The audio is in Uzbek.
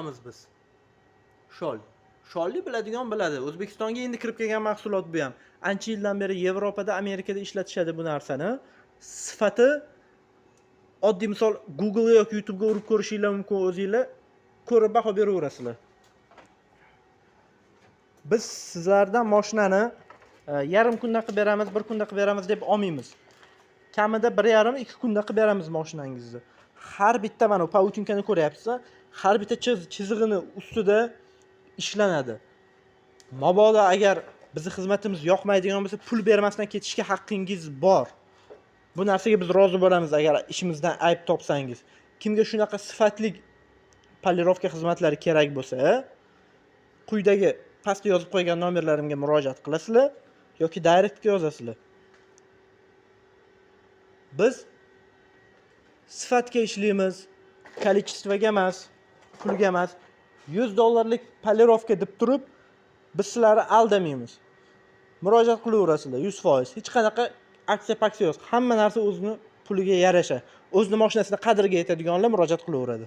Biz shol. Sholni biladigan biladi. O'zbekistonga endi kirib kelgan mahsulot bu ham. Ancha yildan beri Yevropada, Amerikada ishlatishadi bu narsani. Sifati oddiy misol Google yoki YouTube ga urib ko'rishinglar mumkin, o'zingizlar ko'rib baho beraverasizlar. Biz sizlardan mashinani yarim kunda qilib beramiz, bir kunda qilib beramiz deb olmaymiz. Kamida 1,5-2 kunda qilib beramiz mashinangizni. Har bitta mana bu pauchinkani ko'ryapsizlar. Har bitta chizig'ini ustida ishlanadi. Mabodo agar bizning xizmatimiz yoqmaydigan bo'lsa, pul bermasdan ketishga haqqingiz bor. Bu narsaga biz rozi bo'lamiz agar ishimizdan ayb topsangiz. Kimga shunaqa sifatli polirovka xizmatlari kerak bo'lsa, quyidagi pastga yozib qo'ygan nomerlarimga murojaat qilasizlar yoki direktga yozasizlar. Biz sifatga ishlaymiz, kolичествоga emas, pulga emas. $100 polirovka deb turib, biz sizlarni aldamaymiz. Murojaat qilaverasizlar 100%. Hech qanaqa aksiya yo'q. Hamma narsa o'zini puliga yarasha. O'zining mashinasini qadriga yetadiganlar murojaat qilaveradi.